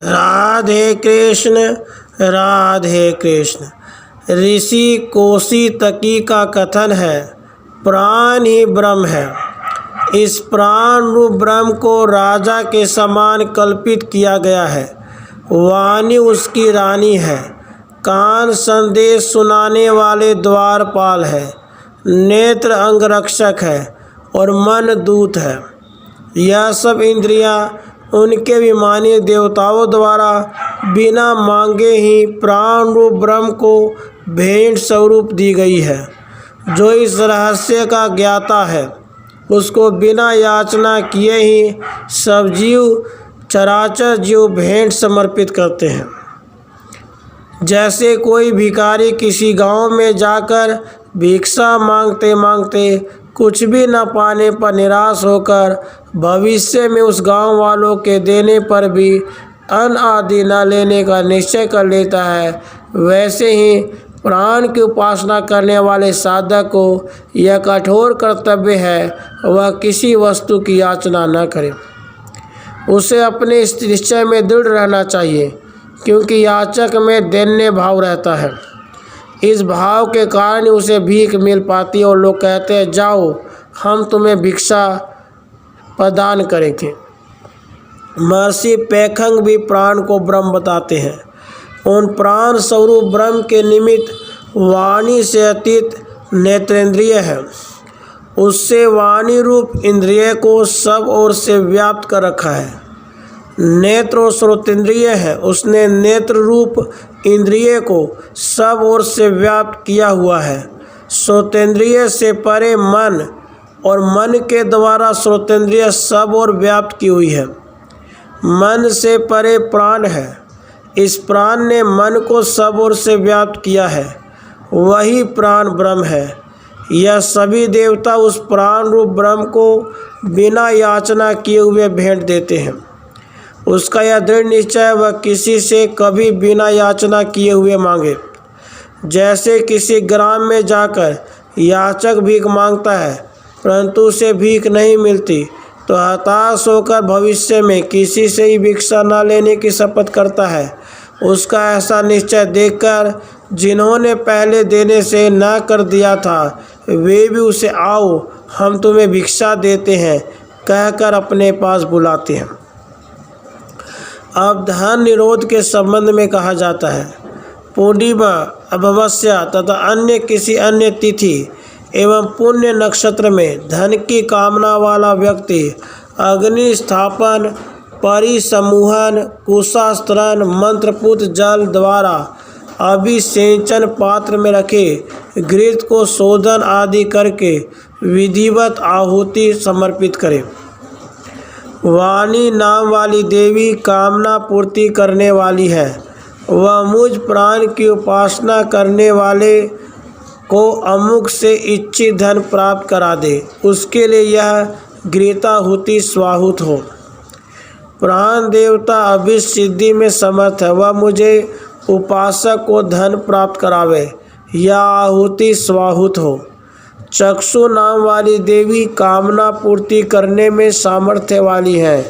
राधे कृष्ण राधे कृष्ण। ऋषि कौशितकी का कथन है, प्राण ही ब्रह्म है। इस प्राण रूप ब्रह्म को राजा के समान कल्पित किया गया है। वाणी उसकी रानी है, कान संदेश सुनाने वाले द्वारपाल है, नेत्र अंगरक्षक है और मन दूत है। यह सब इंद्रियां उनके अभिमानी देवताओं द्वारा बिना मांगे ही प्राण रूप ब्रह्म को भेंट स्वरूप दी गई है। जो इस रहस्य का ज्ञाता है उसको बिना याचना किए ही सब जीव चराचर जीव भेंट समर्पित करते हैं। जैसे कोई भिखारी किसी गांव में जाकर भिक्षा मांगते मांगते कुछ भी न पाने पर निराश होकर भविष्य में उस गांव वालों के देने पर भी अन्न आदि न लेने का निश्चय कर लेता है, वैसे ही प्राण की उपासना करने वाले साधक को यह कठोर कर्तव्य है, वह किसी वस्तु की याचना न करे। उसे अपने इस निश्चय में दृढ़ रहना चाहिए, क्योंकि याचक में दैन्य भाव रहता है। इस भाव के कारण उसे भीख मिल पाती है और लोग कहते हैं, जाओ हम तुम्हें भिक्षा प्रदान करेंगे। महर्षि पैखंग भी प्राण को ब्रह्म बताते हैं। उन प्राण स्वरूप ब्रह्म के निमित्त वाणी से अतीत नेत्रेंद्रिय है। उससे वाणी रूप इंद्रिय को सब ओर से व्याप्त कर रखा है। नेत्र और श्रोतेंद्रिय है, उसने नेत्र रूप इंद्रिय को सब ओर से व्याप्त किया हुआ है। श्रोतेंद्रिय से परे मन और मन के द्वारा श्रोतेंद्रिय सब ओर व्याप्त की हुई है। मन से परे प्राण है, इस प्राण ने मन को सब ओर से व्याप्त किया है, वही प्राण ब्रह्म है। यह सभी देवता उस प्राण रूप ब्रह्म को बिना याचना किए हुए भेंट देते हैं। उसका यह दृढ़ निश्चय वह किसी से कभी बिना याचना किए हुए मांगे। जैसे किसी ग्राम में जाकर याचक भीख मांगता है परंतु उसे भीख नहीं मिलती तो हताश होकर भविष्य में किसी से ही भिक्षा न लेने की शपथ करता है। उसका ऐसा निश्चय देखकर जिन्होंने पहले देने से न कर दिया था वे भी उसे आओ हम तुम्हें भिक्षा देते हैं कहकर अपने पास बुलाते हैं। अब धन निरोध के संबंध में कहा जाता है, पूर्णिमा अमावस्या तथा अन्य किसी अन्य तिथि एवं पुण्य नक्षत्र में धन की कामना वाला व्यक्ति अग्नि स्थापन, परिसमूहन, कुशास्त्रण, मंत्रपूत जल द्वारा अभिषेचन पात्र में रखे घृत को शोधन आदि करके विधिवत आहुति समर्पित करे। वाणी नाम वाली देवी कामना पूर्ति करने वाली है। वह मुझ प्राण की उपासना करने वाले को अमुक से इच्छित धन प्राप्त करा दे, उसके लिए यह घृताहुति स्वाहुत हो। प्राण देवता अभिष्ट सिद्धि में समर्थ है, वह मुझे उपासक को धन प्राप्त करावे, यह आहुति स्वाहुत हो। चक्षु नाम वाली देवी कामना पूर्ति करने में सामर्थ्य वाली है,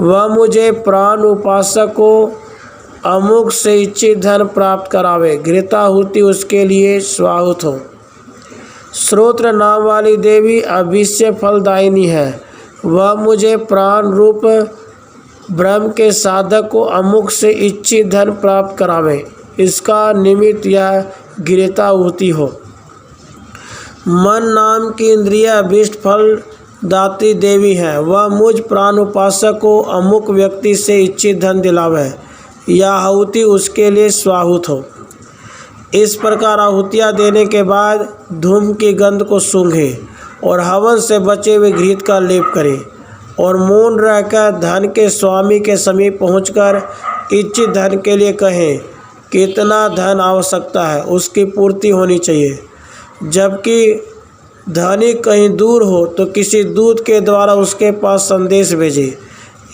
वह मुझे प्राण उपासक को अमुक से इच्छित धन प्राप्त करावे, घृताहुति उसके लिए स्वाहुत हो। श्रोत्र नाम वाली देवी अभिष्य फलदायिनी है, वह मुझे प्राण रूप ब्रह्म के साधक को अमुक से इच्छित धन प्राप्त करावे, इसका निमित्त यह घृताहुति हो। मन नाम की इंद्रिय अभीष्ट फल दात्री देवी है, वह मुझ प्राण उपासक को अमुक व्यक्ति से इच्छित धन दिलावे, यह आहुति उसके लिए स्वाहुत हो। इस प्रकार आहुतियाँ देने के बाद धूम की गंध को सूंघे और हवन से बचे हुए घृत का लेप करे और मौन रहकर धन के स्वामी के समीप पहुंचकर इच्छित धन के लिए कहें कितना धन आवश्यकता है, उसकी पूर्ति होनी चाहिए। जबकि धनी कहीं दूर हो तो किसी दूत के द्वारा उसके पास संदेश भेजे।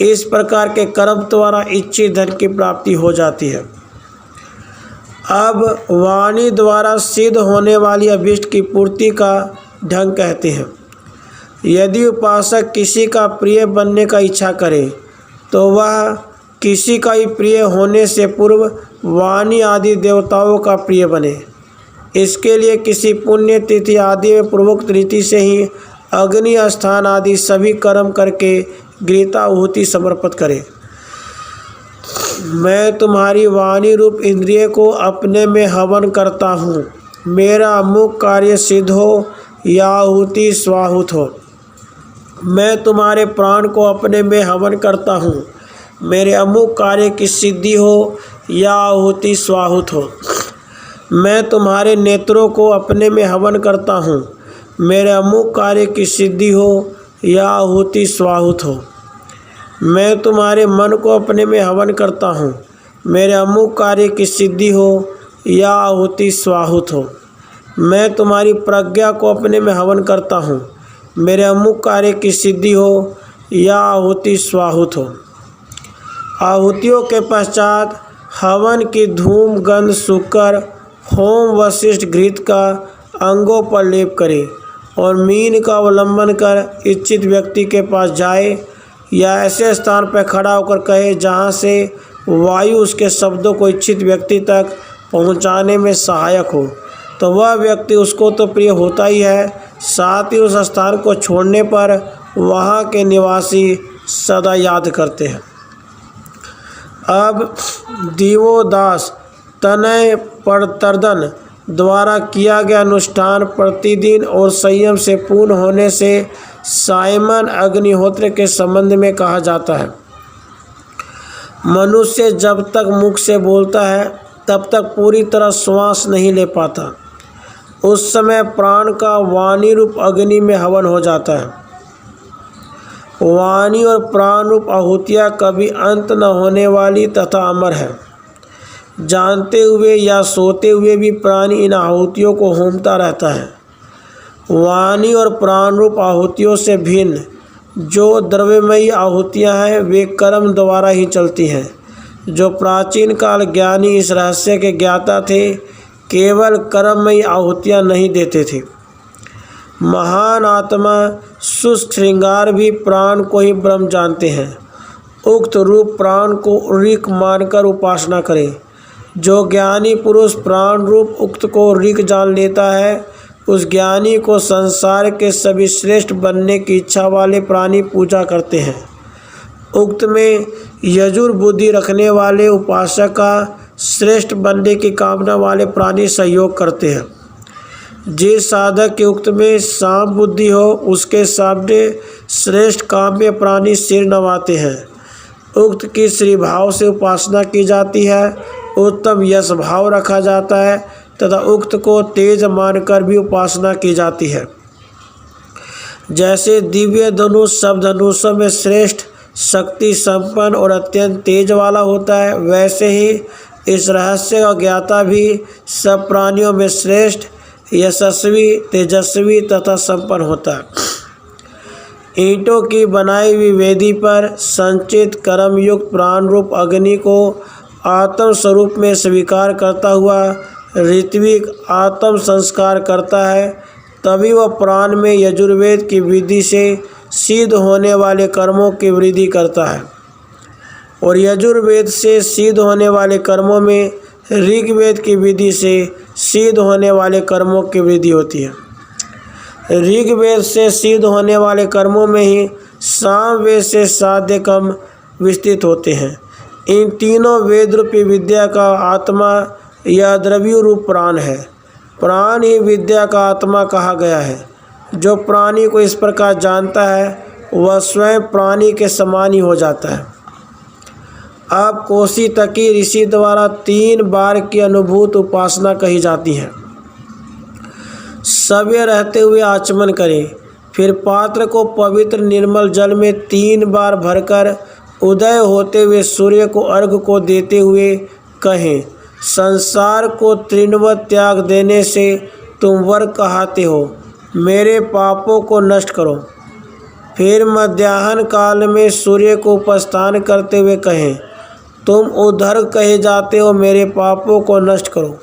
इस प्रकार के कर्म द्वारा इच्छित धन की प्राप्ति हो जाती है। अब वाणी द्वारा सिद्ध होने वाली अभीष्ट की पूर्ति का ढंग कहते हैं। यदि उपासक किसी का प्रिय बनने का इच्छा करे तो वह किसी का भी प्रिय होने से पूर्व वाणी आदि देवताओं का प्रिय बने। इसके लिए किसी पुण्य तिथि आदि में पूर्वोक्त रीति से ही अग्नि स्थान आदि सभी कर्म करके गीताहुति समर्पित करे। मैं तुम्हारी वाणी रूप इंद्रिय को अपने में हवन करता हूँ। मेरा अमुक कार्य सिद्ध हो या आहुति स्वाहुत हो। मैं तुम्हारे प्राण को अपने में हवन करता हूँ। मेरे अमुक कार्य की सिद्धि हो या आहुति स्वाहुत हो। मैं तुम्हारे नेत्रों को अपने में हवन करता हूँ। मेरे अमुक कार्य की सिद्धि हो या आहुति स्वाहुत हो। मैं तुम्हारे मन को अपने में हवन करता हूँ। मेरे अमुक कार्य की सिद्धि हो या आहुति स्वाहुत हो। मैं तुम्हारी प्रज्ञा को अपने में हवन करता हूँ। मेरे अमुक कार्य की सिद्धि हो या आहुति स्वाहुत हो। आहुतियों के पश्चात हवन की धूम गंध सूखकर होम वशिष्ठ घृत का अंगों पर लेप करे और मीन का अवलंबन कर इच्छित व्यक्ति के पास जाए या ऐसे स्थान पर खड़ा होकर कहे जहाँ से वायु उसके शब्दों को इच्छित व्यक्ति तक पहुँचाने में सहायक हो, तो वह व्यक्ति उसको तो प्रिय होता ही है, साथ ही उस स्थान को छोड़ने पर वहाँ के निवासी सदा याद करते हैं। अब दिवोदास तनय परतर्दन द्वारा किया गया अनुष्ठान प्रतिदिन और संयम से पूर्ण होने से साइमन अग्निहोत्र के संबंध में कहा जाता है। मनुष्य जब तक मुख से बोलता है तब तक पूरी तरह श्वास नहीं ले पाता। उस समय प्राण का वाणी रूप अग्नि में हवन हो जाता है। वाणी और प्राण रूप आहुतियाँ कभी अंत न होने वाली तथा अमर है। जानते हुए या सोते हुए भी प्राणी इन आहुतियों को होमता रहता है। वाणी और प्राण रूप आहुतियों से भिन्न जो द्रव्यमयी आहुतियाँ हैं वे कर्म द्वारा ही चलती हैं। जो प्राचीन काल ज्ञानी इस रहस्य के ज्ञाता थे केवल कर्ममयी आहुतियाँ नहीं देते थे। महान आत्मा शुष्क श्रृंगार भी प्राण को ही ब्रह्म जानते हैं। उक्त रूप प्राण को ऋक मानकर उपासना करें। जो ज्ञानी पुरुष प्राण रूप उक्त को ऋक जान लेता है उस ज्ञानी को संसार के सभी श्रेष्ठ बनने की इच्छा वाले प्राणी पूजा करते हैं। उक्त में यजुर बुद्धि रखने वाले उपासक का श्रेष्ठ बनने की कामना वाले प्राणी सहयोग करते हैं। जिस साधक के उक्त में साम बुद्धि हो उसके सामने श्रेष्ठ काम्य प्राणी सिर नवाते हैं। उक्त की श्री भाव से उपासना की जाती है। उत्तम यश भाव रखा जाता है तथा उक्त को तेज मानकर भी उपासना की जाती है। जैसे दिव्य धनुष सब धनुषों में श्रेष्ठ शक्ति संपन्न और अत्यंत तेज वाला होता है, वैसे ही इस रहस्य का ज्ञाता भी सब प्राणियों में श्रेष्ठ यशस्वी तेजस्वी तथा संपन्न होता है। ईंटों की बनाई हुई वेदी पर संचित कर्मयुक्त प्राण रूप अग्नि को आत्म स्वरूप में स्वीकार करता हुआ ऋत्विक आत्म संस्कार करता है, तभी वह प्राण में यजुर्वेद की विधि से सिद्ध होने वाले कर्मों की वृद्धि करता है और यजुर्वेद से सिद्ध होने वाले कर्मों में ऋग्वेद की विधि से सिद्ध होने वाले कर्मों की वृद्धि होती है। ऋग्वेद से सिद्ध होने वाले कर्मों में ही सामवेद से साध्य कर्म विस्तृत होते हैं। इन तीनों वेद रूपी विद्या का आत्मा या द्रव्य रूप प्राण है। प्राण ही विद्या का आत्मा कहा गया है। जो प्राणी को इस प्रकार जानता है वह स्वयं प्राणी के समान ही हो जाता है। अब कोसी तकी ऋषि द्वारा 3 बार की अनुभूत उपासना कही जाती है। सव्य रहते हुए आचमन करें, फिर पात्र को पवित्र निर्मल जल में 3 बार भरकर उदय होते हुए सूर्य को अर्घ को देते हुए कहें, संसार को तृणवत त्याग देने से तुम वर कहाते हो, मेरे पापों को नष्ट करो। फिर मध्याह्न काल में सूर्य को उपस्थान करते हुए कहें, तुम उधर कहे जाते हो, मेरे पापों को नष्ट करो।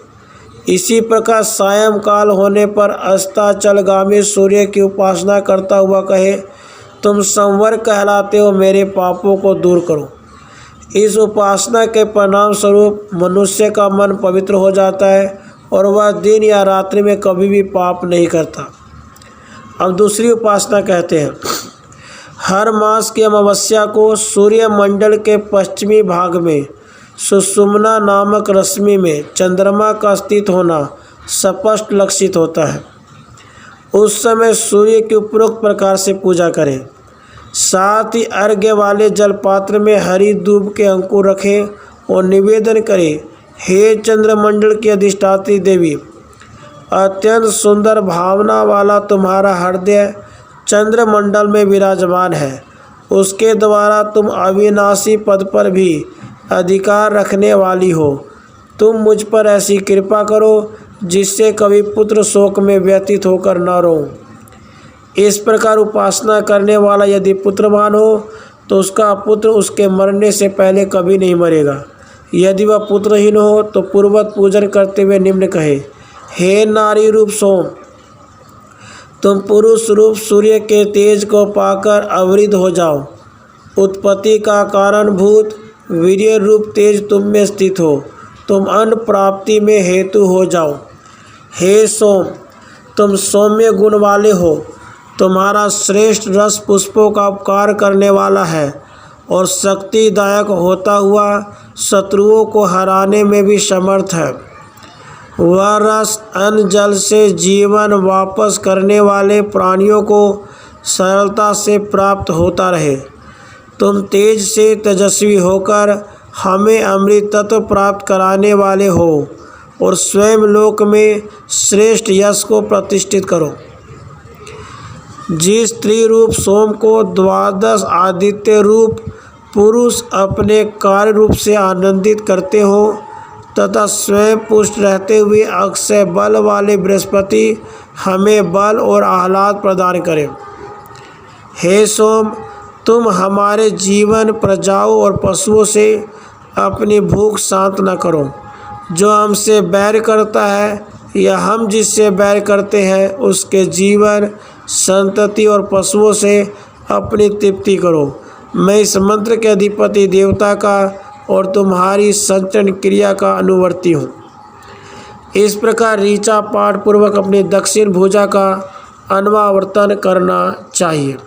इसी प्रकार सायंकाल होने पर अस्ताचलगामी सूर्य की उपासना करता हुआ कहे, तुम संवर कहलाते हो, मेरे पापों को दूर करो। इस उपासना के परिणाम स्वरूप मनुष्य का मन पवित्र हो जाता है और वह दिन या रात्रि में कभी भी पाप नहीं करता। अब दूसरी उपासना कहते हैं, हर मास की अमावस्या को सूर्य मंडल के पश्चिमी भाग में सुषुम्ना नामक रश्मि में चंद्रमा का स्थित होना स्पष्ट लक्षित होता है। उस समय सूर्य की उपरोक्त प्रकार से पूजा करें। साथ ही अर्घ्य वाले जलपात्र में हरी दूब के अंकुर रखें और निवेदन करें, हे चंद्रमंडल की अधिष्ठात्री देवी, अत्यंत सुंदर भावना वाला तुम्हारा हृदय चंद्रमंडल में विराजमान है। उसके द्वारा तुम अविनाशी पद पर भी अधिकार रखने वाली हो। तुम मुझ पर ऐसी कृपा करो जिससे कभी पुत्र शोक में व्यतीत होकर न रोऊं। इस प्रकार उपासना करने वाला यदि पुत्रवान हो तो उसका पुत्र उसके मरने से पहले कभी नहीं मरेगा। यदि वह पुत्रहीन हो तो पूर्वत पूजन करते हुए निम्न कहे, हे नारी रूप सोम, तुम पुरुष रूप सूर्य के तेज को पाकर अवृद्ध हो जाओ। उत्पत्ति का कारणभूत वीर्य रूप तेज तुम में स्थित हो। तुम अन्न प्राप्ति में हेतु हो जाओ। हे सोम, तुम सौम्य गुण वाले हो। तुम्हारा श्रेष्ठ रस पुष्पों का उपकार करने वाला है और शक्तिदायक होता हुआ शत्रुओं को हराने में भी समर्थ है। वह रस अन्न जल से जीवन वापस करने वाले प्राणियों को सरलता से प्राप्त होता रहे। तुम तेज से तेजस्वी होकर हमें अमृत तत्व प्राप्त कराने वाले हो और स्वयं लोक में श्रेष्ठ यश को प्रतिष्ठित करो। जिस स्त्री रूप सोम को द्वादश आदित्य रूप पुरुष अपने कार्य रूप से आनंदित करते हो तथा स्वयं पुष्ट रहते हुए अक्षय बल वाले बृहस्पति हमें बल और आह्लाद प्रदान करें। हे सोम, तुम हमारे जीवन, प्रजाओं और पशुओं से अपनी भूख शांत न करो। जो हमसे बैर करता है या हम जिससे बैर करते हैं उसके जीवन, संतति और पशुओं से अपनी तृप्ति करो। मैं इस मंत्र के अधिपति देवता का और तुम्हारी संचरण क्रिया का अनुवर्ती हूँ। इस प्रकार ऋचा पाठ पूर्वक अपनी दक्षिण भुजा का अन्वावर्तन करना चाहिए।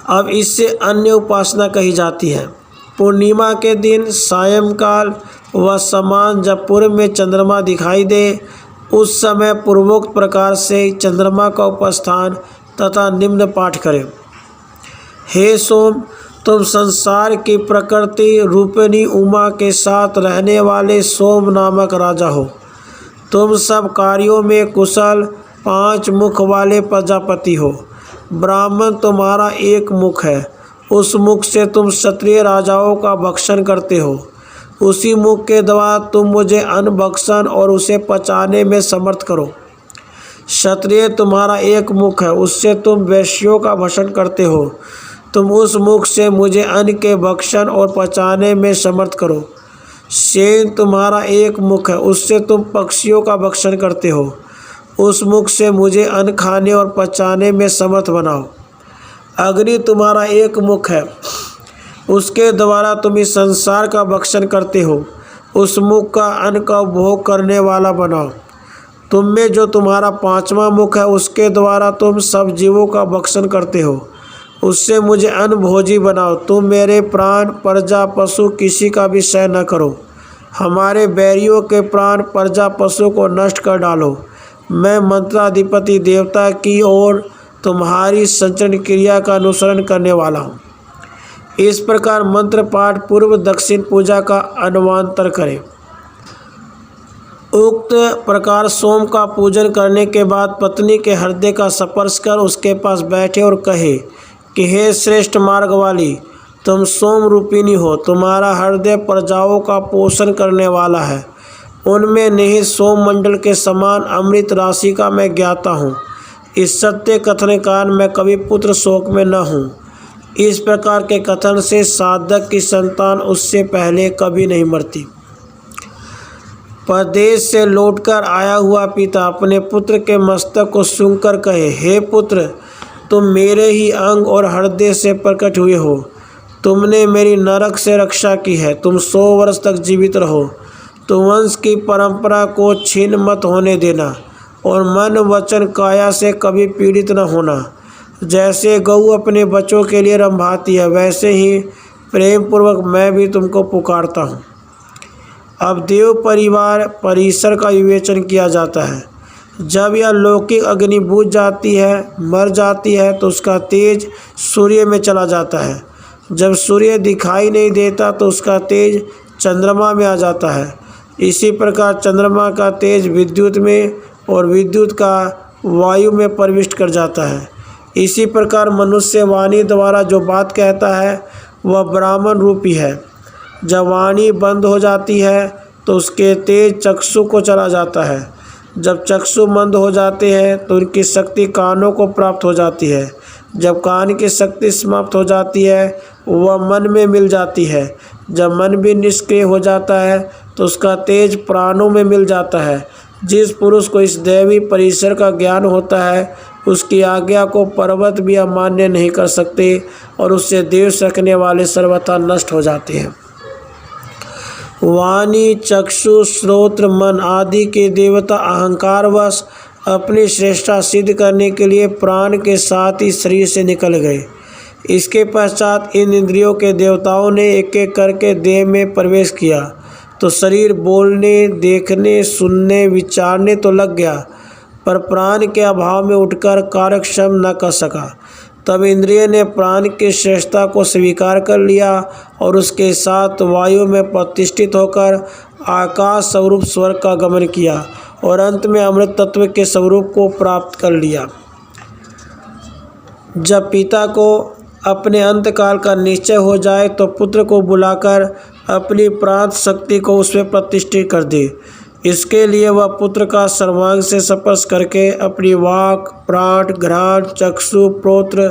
अब इससे अन्य उपासना कही जाती है। पूर्णिमा के दिन सायंकाल व समान जब पूर्व में चंद्रमा दिखाई दे उस समय पूर्वोक्त प्रकार से चंद्रमा का उपस्थान तथा निम्न पाठ करें। हे सोम, तुम संसार की प्रकृति रूपिणी उमा के साथ रहने वाले सोम नामक राजा हो। तुम सब कार्यों में कुशल 5 मुख वाले प्रजापति हो। ब्राह्मण तुम्हारा एक मुख है। उस मुख से तुम क्षत्रिय राजाओं का भक्षण करते हो। उसी मुख के द्वारा तुम मुझे अन्न भक्षण और उसे पचाने में समर्थ करो। क्षत्रिय तुम्हारा एक मुख है, उससे तुम वैश्यों का भक्षण करते हो। तुम उस मुख से मुझे अन्न के भक्षण और पचाने में समर्थ करो। शेन तुम्हारा एक मुख है, उससे तुम पक्षियों का भक्षण करते हो। उस मुख से मुझे अन्न खाने और पचाने में समर्थ बनाओ। अग्नि तुम्हारा एक मुख है, उसके द्वारा तुम इस संसार का भक्षण करते हो। उस मुख का अन्न का उपभोग करने वाला बनाओ। तुम में जो तुम्हारा 5वां मुख है उसके द्वारा तुम सब जीवों का भक्षण करते हो। उससे मुझे अन्न भोजी बनाओ। तुम मेरे प्राण, प्रजा, पशु किसी का भी क्षय न करो। हमारे बैरियों के प्राण, प्रजा, पशु को नष्ट कर डालो। मैं मंत्राधिपति देवता की ओर तुम्हारी संचरण क्रिया का अनुसरण करने वाला हूँ। इस प्रकार मंत्र पाठ पूर्व दक्षिण पूजा का अन्वांतर करें। उक्त प्रकार सोम का पूजन करने के बाद पत्नी के हृदय का स्पर्श कर उसके पास बैठे और कहे कि हे श्रेष्ठ मार्ग वाली, तुम सोम रूपिणी हो। तुम्हारा हृदय प्रजाओं का पोषण करने वाला है। उनमें निहित सोम मंडल के समान अमृत राशि का मैं ज्ञाता हूँ। इस सत्य कथन के कारण मैं कभी पुत्र शोक में न हूँ। इस प्रकार के कथन से साधक की संतान उससे पहले कभी नहीं मरती। परदेश से लौटकर आया हुआ पिता अपने पुत्र के मस्तक को सूंघकर कहे, हे पुत्र, तुम मेरे ही अंग और हृदय से प्रकट हुए हो। तुमने मेरी नरक से रक्षा की है। तुम 100 वर्ष तक जीवित रहो। तुम वंश की परंपरा को छीन मत होने देना और मन वचन काया से कभी पीड़ित न होना। जैसे गऊ अपने बच्चों के लिए रंभाती है, वैसे ही प्रेम पूर्वक मैं भी तुमको पुकारता हूँ। अब देव परिवार परिसर का विवेचन किया जाता है। जब यह लौकिक अग्नि बुझ जाती है, मर जाती है, तो उसका तेज सूर्य में चला जाता है। जब सूर्य दिखाई नहीं देता तो उसका तेज चंद्रमा में आ जाता है। इसी प्रकार चंद्रमा का तेज विद्युत में और विद्युत का वायु में प्रविष्ट कर जाता है। इसी प्रकार मनुष्य वाणी द्वारा जो बात कहता है वह ब्राह्मण रूपी है। जब वाणी बंद हो जाती है तो उसके तेज चक्षु को चला जाता है। जब चक्षु मंद हो जाते हैं तो उनकी शक्ति कानों को प्राप्त हो जाती है। जब कान की शक्ति समाप्त हो जाती है वह मन में मिल जाती है। जब मन भी निष्क्रिय हो जाता है तो उसका तेज प्राणों में मिल जाता है। जिस पुरुष को इस दैवी परिसर का ज्ञान होता है उसकी आज्ञा को पर्वत भी अमान्य नहीं कर सकते और उससे देव सकने वाले सर्वथा नष्ट हो जाते हैं। वाणी, चक्षु, श्रोत्र, मन आदि के देवता अहंकारवश अपनी श्रेष्ठता सिद्ध करने के लिए प्राण के साथ ही शरीर से निकल गए। इसके पश्चात इन इंद्रियों के देवताओं ने एक एक करके देह में प्रवेश किया तो शरीर बोलने, देखने, सुनने, विचारने तो लग गया, पर प्राण के अभाव में उठकर कार्यक्षम न कर सका। तब इंद्रिय ने प्राण की श्रेष्ठता को स्वीकार कर लिया और उसके साथ वायु में प्रतिष्ठित होकर आकाश स्वरूप स्वर्ग का गमन किया और अंत में अमृत तत्व के स्वरूप को प्राप्त कर लिया। जब पिता को अपने अंतकाल का निश्चय हो जाए तो पुत्र को बुलाकर अपनी प्राण शक्ति को उसमें प्रतिष्ठित कर दे। इसके लिए वह पुत्र का सर्वांग से स्पर्श करके अपनी वाक, प्राण, घ्राण, चक्षु, प्रोत्र,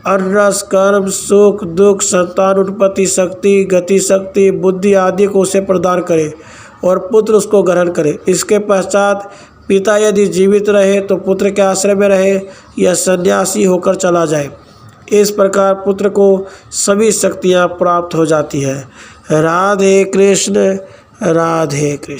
अनरस, कर्म, सुख, दुख, संतान उत्पत्ति शक्ति, गति शक्ति, बुद्धि आदि को उसे प्रदान करे और पुत्र उसको ग्रहण करे। इसके पश्चात पिता यदि जीवित रहे तो पुत्र के आश्रय में रहे या सन्यासी होकर चला जाए। इस प्रकार पुत्र को सभी शक्तियाँ प्राप्त हो जाती है। राधे कृष्ण, राधे कृष्ण।